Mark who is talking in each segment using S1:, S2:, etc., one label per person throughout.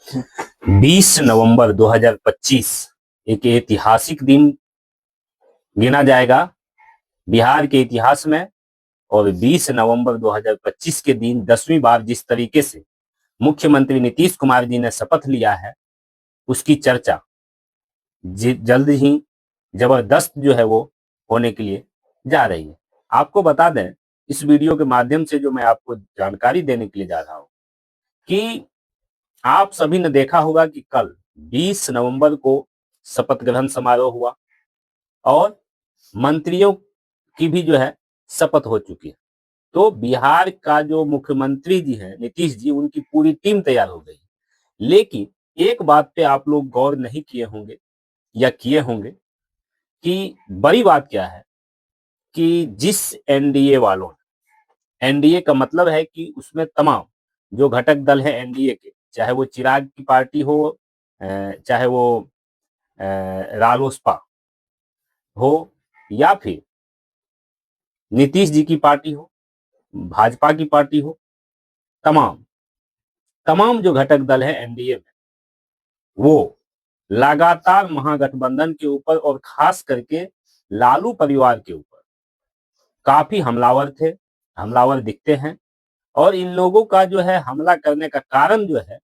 S1: 20 नवंबर 2025 एक ऐतिहासिक दिन गिना जाएगा बिहार के इतिहास में। और 20 नवंबर 2025 के दिन 10वीं बार जिस तरीके से मुख्यमंत्री नीतीश कुमार जी ने शपथ लिया है, उसकी चर्चा जल्द ही जबरदस्त जो है वो होने के लिए जा रही है। आपको बता दें, इस वीडियो के माध्यम से जो मैं आपको जानकारी देने के लिए जा रहा हूं कि आप सभी ने देखा होगा कि कल 20 नवंबर को शपथ ग्रहण समारोह हुआ और मंत्रियों की भी जो है शपथ हो चुकी है। तो बिहार का जो मुख्यमंत्री जी हैं नीतीश जी, उनकी पूरी टीम तैयार हो गई। लेकिन एक बात पे आप लोग गौर नहीं किए होंगे या किए होंगे कि बड़ी बात क्या है कि जिस एनडीए वालों ने, एनडीए का मतलब है कि उसमें तमाम जो घटक दल है एनडीए के, चाहे वो चिराग की पार्टी हो, चाहे वो रालोसपा हो, या फिर नीतीश जी की पार्टी हो, भाजपा की पार्टी हो, तमाम तमाम जो घटक दल है एनडीए में, वो लगातार महागठबंधन के ऊपर और खास करके लालू परिवार के ऊपर काफी हमलावर थे, हमलावर दिखते हैं। और इन लोगों का जो है हमला करने का कारण जो है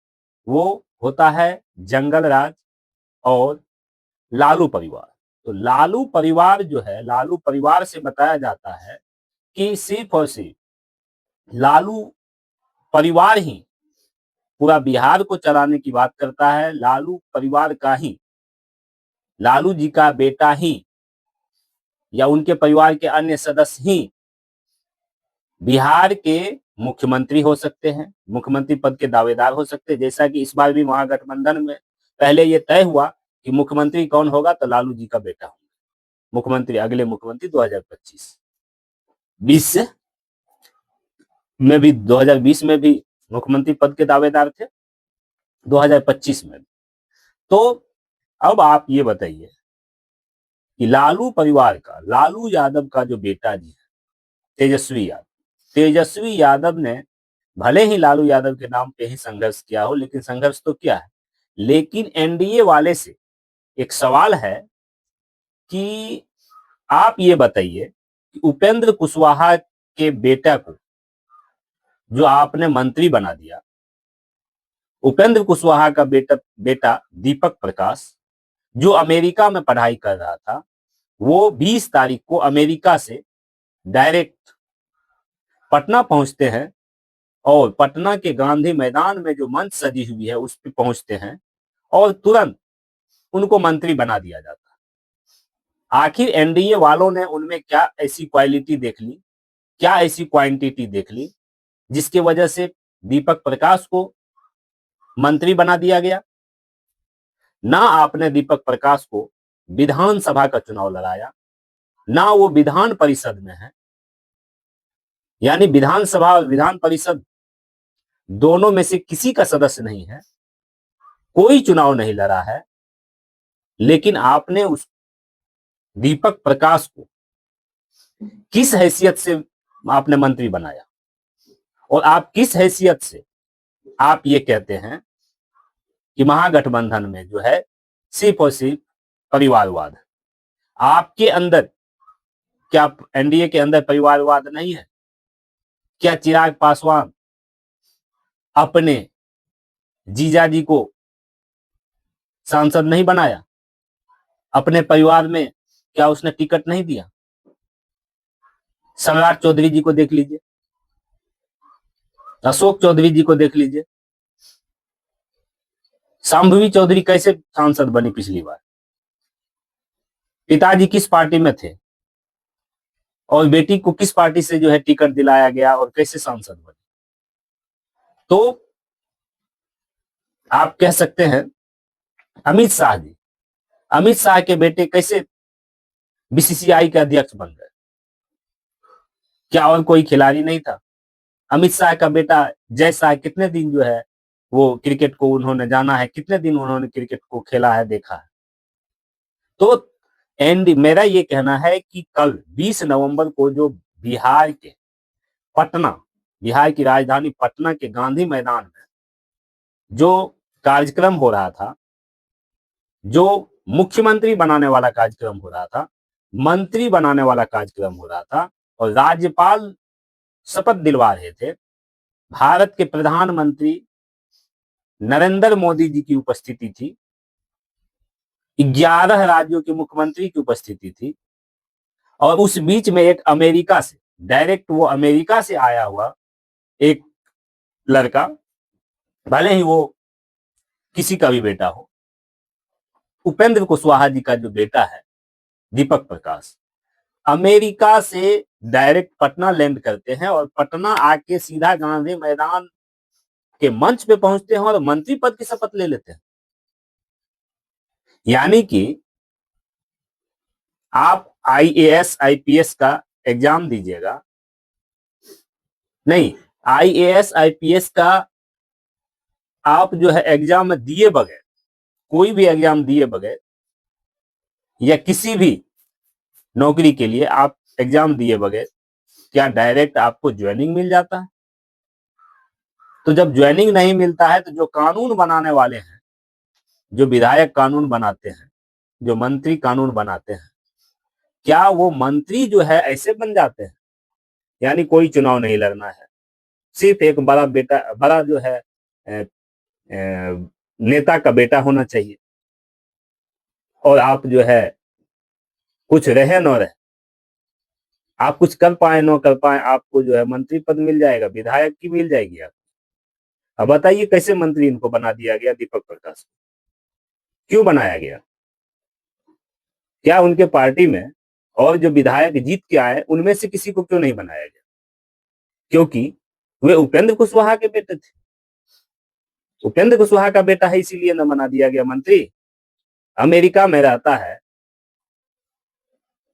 S1: वो होता है जंगल राज और लालू परिवार। तो लालू परिवार जो है, लालू परिवार से बताया जाता है कि सिर्फ और सिर्फ लालू परिवार ही पूरा बिहार को चलाने की बात करता है। लालू परिवार का ही, लालू जी का बेटा ही या उनके परिवार के अन्य सदस्य ही बिहार के मुख्यमंत्री हो सकते हैं, मुख्यमंत्री पद के दावेदार हो सकते हैं। जैसा कि इस बार भी महागठबंधन में पहले ये तय हुआ कि मुख्यमंत्री कौन होगा, तो लालू जी का बेटा होगा मुख्यमंत्री, अगले मुख्यमंत्री 2025 20 में भी, 2020 में भी मुख्यमंत्री पद के दावेदार थे, 2025 में भी। तो अब आप ये बताइए कि लालू परिवार का, लालू यादव का जो बेटा जी है तेजस्वी यादव, तेजस्वी यादव ने भले ही लालू यादव के नाम पे ही संघर्ष किया हो, लेकिन संघर्ष तो किया है। लेकिन एनडीए वाले से एक सवाल है कि आप ये बताइए कि उपेंद्र कुशवाहा के बेटा को जो आपने मंत्री बना दिया, उपेंद्र कुशवाहा का बेटा दीपक प्रकाश जो अमेरिका में पढ़ाई कर रहा था, वो 20 तारीख को अमेरिका से डायरेक्ट पटना पहुंचते हैं और पटना के गांधी मैदान में जो मंच सजी हुई है उस पर पहुंचते हैं और तुरंत उनको मंत्री बना दिया जाता है। आखिर एनडीए वालों ने उनमें क्या ऐसी क्वालिटी देख ली, क्या ऐसी क्वांटिटी देख ली जिसकी वजह से दीपक प्रकाश को मंत्री बना दिया गया। ना आपने दीपक प्रकाश को विधानसभा का चुनाव लड़ाया, ना वो विधान परिषद में है, यानी विधानसभा और विधान परिषद दोनों में से किसी का सदस्य नहीं है, कोई चुनाव नहीं लड़ा है। लेकिन आपने उस दीपक प्रकाश को किस हैसियत से आपने मंत्री बनाया और आप किस हैसियत से आप ये कहते हैं कि महागठबंधन में जो है सिर्फ और सिर्फ परिवारवाद है। आपके अंदर क्या एनडीए के अंदर परिवारवाद नहीं है? क्या चिराग पासवान अपने जीजाजी को सांसद नहीं बनाया? अपने परिवार में क्या उसने टिकट नहीं दिया? सम्राट चौधरी जी को देख लीजिए, अशोक चौधरी जी को देख लीजिए, शांभवी चौधरी कैसे सांसद बनी पिछली बार? पिताजी किस पार्टी में थे और बेटी को किस पार्टी से जो है टिकट दिलाया गया और कैसे सांसद बने? तो आप कह सकते हैं अमित शाह जी, अमित शाह के बेटे कैसे बीसीसीआई के अध्यक्ष बन गए? क्या और कोई खिलाड़ी नहीं था? अमित शाह का बेटा जय शाह कितने दिन जो है वो क्रिकेट को उन्होंने जाना है, कितने दिन उन्होंने क्रिकेट को खेला है, देखा है? तो मेरा ये कहना है कि कल 20 नवंबर को जो बिहार के पटना, बिहार की राजधानी पटना के गांधी मैदान में जो कार्यक्रम हो रहा था, जो मुख्यमंत्री बनाने वाला कार्यक्रम हो रहा था, मंत्री बनाने वाला कार्यक्रम हो रहा था, और राज्यपाल शपथ दिलवा रहे थे, भारत के प्रधानमंत्री नरेंद्र मोदी जी की उपस्थिति थी, 11 राज्यों के मुख्यमंत्री की उपस्थिति थी, और उस बीच में एक अमेरिका से, डायरेक्ट वो अमेरिका से आया हुआ एक लड़का, भले ही वो किसी का भी बेटा हो, उपेंद्र कुशवाहा जी का जो बेटा है दीपक प्रकाश, अमेरिका से डायरेक्ट पटना लैंड करते हैं और पटना आके सीधा गांधी मैदान के मंच पे पहुंचते हैं और मंत्री पद की शपथ ले लेते हैं। यानी कि आप आईएएस आईपीएस का एग्जाम दीजिएगा, नहीं, आईएएस आईपीएस का आप जो है एग्जाम दिए बगैर, कोई भी एग्जाम दिए बगैर, या किसी भी नौकरी के लिए आप एग्जाम दिए बगैर, क्या डायरेक्ट आपको ज्वाइनिंग मिल जाता है? तो जब ज्वाइनिंग नहीं मिलता है, तो जो कानून बनाने वाले हैं, जो विधायक कानून बनाते हैं, जो मंत्री कानून बनाते हैं, क्या वो मंत्री जो है ऐसे बन जाते हैं? यानी कोई चुनाव नहीं लड़ना है, सिर्फ एक बड़ा बेटा, बड़ा जो है नेता का बेटा होना चाहिए, और आप जो है कुछ रहे न रहे, आप कुछ कर पाए न कर पाए, आपको जो है मंत्री पद मिल जाएगा, विधायक की मिल जाएगी आप। अब बताइए कैसे मंत्री इनको बना दिया गया, दीपक प्रकाश को क्यों बनाया गया? क्या उनके पार्टी में और जो विधायक जीत के आए उनमें से किसी को क्यों नहीं बनाया गया? क्योंकि वे उपेंद्र कुशवाहा के बेटे थे, उपेंद्र कुशवाहा का बेटा है, इसीलिए न बना दिया गया मंत्री। अमेरिका में रहता है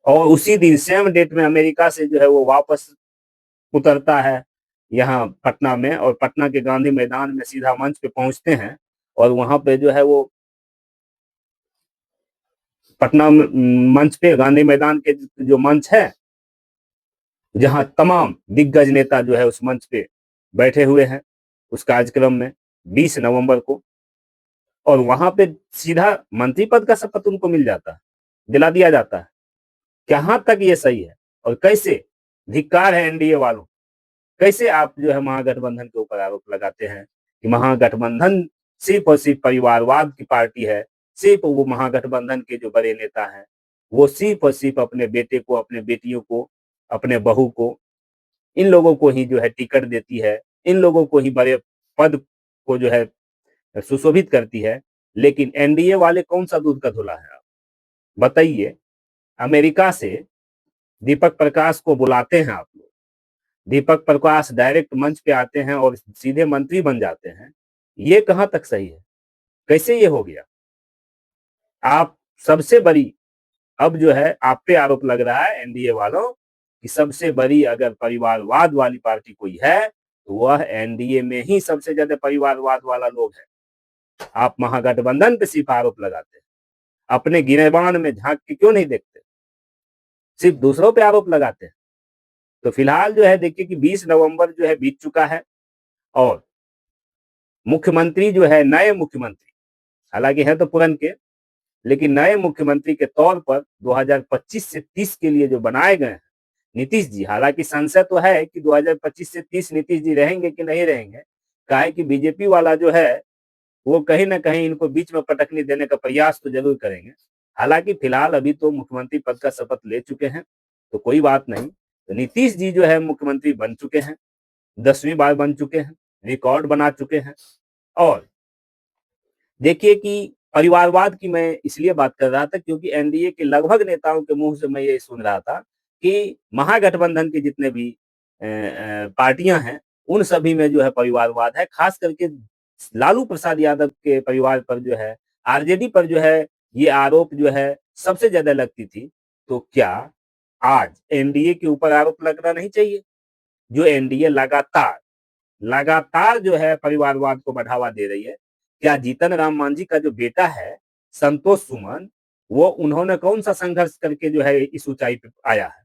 S1: और उसी दिन सेम डेट में अमेरिका से जो है वो वापस उतरता है यहाँ पटना में, और पटना के गांधी मैदान में सीधा मंच पे पहुंचते हैं, और वहां पे जो है वो पटना मंच पे, गांधी मैदान के जो मंच है, जहां तमाम दिग्गज नेता जो है उस मंच पे बैठे हुए हैं उस कार्यक्रम में 20 नवंबर को, और वहां पे सीधा मंत्री पद का शपथ उनको मिल जाता है, दिला दिया जाता है। कहां तक ये सही है? और कैसे धिक्कार है एनडीए वालों, कैसे आप जो है महागठबंधन के ऊपर आरोप लगाते हैं कि महागठबंधन सिर्फ और सिर्फ परिवारवाद की पार्टी है, सिर्फ वो महागठबंधन के जो बड़े नेता हैं वो सिर्फ और सिर्फ अपने बेटे को, अपने बेटियों को, अपने बहू को, इन लोगों को ही जो है टिकट देती है, इन लोगों को ही बड़े पद को जो है सुशोभित करती है। लेकिन एनडीए वाले कौन सा दूध का धुला है? आप बताइए। अमेरिका से दीपक प्रकाश को बुलाते हैं आप लोग, दीपक प्रकाश डायरेक्ट मंच पे आते हैं और सीधे मंत्री बन जाते हैं, ये कहां तक सही है? कैसे ये हो गया? आप सबसे बड़ी, अब जो है आप पे आरोप लग रहा है एनडीए वालों कि सबसे बड़ी अगर परिवारवाद वाली पार्टी कोई है तो वह एनडीए में ही सबसे ज्यादा परिवारवाद वाला लोग है। आप महागठबंधन पे सिर्फ आरोप लगाते हैं, अपने गिरेबान में झांक के क्यों नहीं देखते, सिर्फ दूसरों पे आरोप लगाते हैं। तो फिलहाल जो है देखिए कि 20 नवंबर जो है बीत चुका है, और मुख्यमंत्री जो है, नए मुख्यमंत्री, हालांकि है तो पुरन के, लेकिन नए मुख्यमंत्री के तौर पर 2025 से 30 के लिए जो बनाए गए हैं नीतीश जी, हालांकि संशय तो है कि 2025 से 30 नीतीश जी रहेंगे कि नहीं रहेंगे, काहे कि बीजेपी वाला जो है वो कहीं ना कहीं इनको बीच में पटकनी देने का प्रयास तो जरूर करेंगे। हालांकि फिलहाल अभी तो मुख्यमंत्री पद का शपथ ले चुके हैं, तो कोई बात नहीं। तो नीतीश जी जो है मुख्यमंत्री बन चुके हैं, 10वीं बार बन चुके हैं, रिकॉर्ड बना चुके हैं। और देखिए कि परिवारवाद की मैं इसलिए बात कर रहा था क्योंकि एनडीए के लगभग नेताओं के मुंह से मैं ये सुन रहा था कि महागठबंधन के जितने भी पार्टियां हैं उन सभी में जो है परिवारवाद है, खास करके लालू प्रसाद यादव के परिवार पर जो है, आरजेडी पर जो है ये आरोप जो है सबसे ज्यादा लगती थी। तो क्या आज एनडीए के ऊपर आरोप लगना नहीं चाहिए? जो एनडीए लगातार लगातार जो है परिवारवाद को बढ़ावा दे रही है, क्या जीतन राम मांझी का जो बेटा है संतोष सुमन, वो उन्होंने कौन सा संघर्ष करके जो है इस ऊंचाई पे आया है?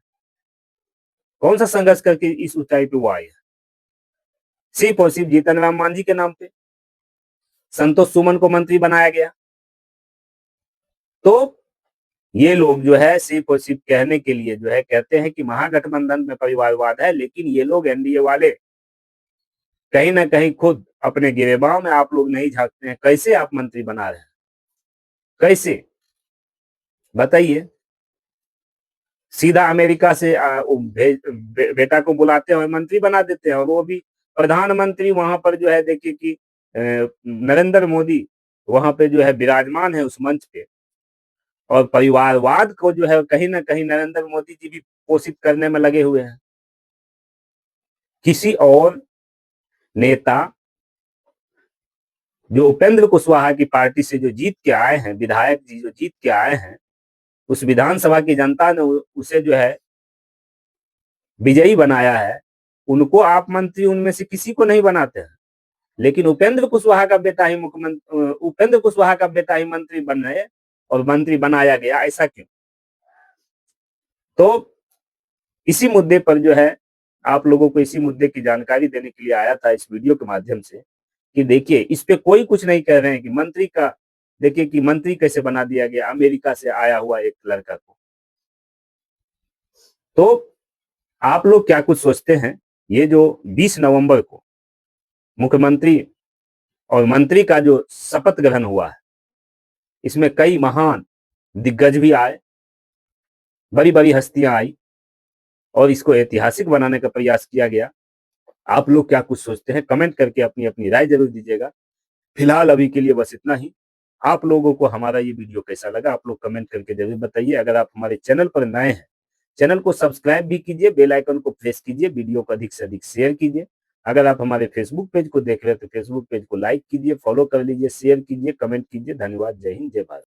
S1: कौन सा संघर्ष करके इस ऊंचाई पे वो आया है? सिर्फ और सिर्फ जीतन राम मांझी के नाम पे, संतोष सुमन को मंत्री बनाया गया। तो ये लोग जो है सिर्फ और सिर्फ कहने के लिए जो है कहते हैं कि महागठबंधन में परिवारवाद है, लेकिन ये लोग एनडीए वाले कहीं ना कहीं खुद अपने गिरेबान में आप लोग नहीं झांकते हैं। कैसे आप मंत्री बना रहे हैं, कैसे बताइए। सीधा अमेरिका से बेटा को बुलाते हैं और मंत्री बना देते हैं, और वो भी प्रधानमंत्री। वहां पर जो है देखिए कि नरेंद्र मोदी वहां पे जो है विराजमान है उस मंच पे, और परिवारवाद को जो है कहीं ना कहीं नरेंद्र मोदी जी भी पोषित करने में लगे हुए हैं। किसी और नेता जो उपेंद्र कुशवाहा की पार्टी से जो जीत के आए हैं, विधायक जी जो जीत के आए हैं, उस विधानसभा की जनता ने उसे जो है विजयी बनाया है, उनको आप मंत्री उनमें से किसी को नहीं बनाते हैं। लेकिन उपेंद्र कुशवाहा का बेटा ही मुख्यमंत्री, उपेंद्र कुशवाहा का बेटा ही मंत्री बन रहे और मंत्री बनाया गया, ऐसा क्यों? तो इसी मुद्दे पर जो है आप लोगों को इसी मुद्दे की जानकारी देने के लिए आया था इस वीडियो के माध्यम से, कि देखिए इस पे कोई कुछ नहीं कह रहे हैं कि मंत्री का, देखिए कि मंत्री कैसे बना दिया गया अमेरिका से आया हुआ एक लड़का को। तो आप लोग क्या कुछ सोचते हैं? ये जो 20 नवंबर को मुख्यमंत्री और मंत्री का जो शपथ ग्रहण हुआ है, इसमें कई महान दिग्गज भी आए, बड़ी बड़ी हस्तियां आई, और इसको ऐतिहासिक बनाने का प्रयास किया गया। आप लोग क्या कुछ सोचते हैं? कमेंट करके अपनी अपनी राय जरूर दीजिएगा। फिलहाल अभी के लिए बस इतना ही। आप लोगों को हमारा ये वीडियो कैसा लगा, आप लोग कमेंट करके जरूर बताइए। अगर आप हमारे चैनल पर नए हैं, चैनल को सब्सक्राइब भी कीजिए, बेल आइकन को प्रेस कीजिए, वीडियो को अधिक से अधिक शेयर कीजिए। अगर आप हमारे फेसबुक पेज को देख रहे हैं तो फेसबुक पेज को लाइक कीजिए, फॉलो कर लीजिए, शेयर कीजिए, कमेंट कीजिए। धन्यवाद। जय हिंद, जय भारत।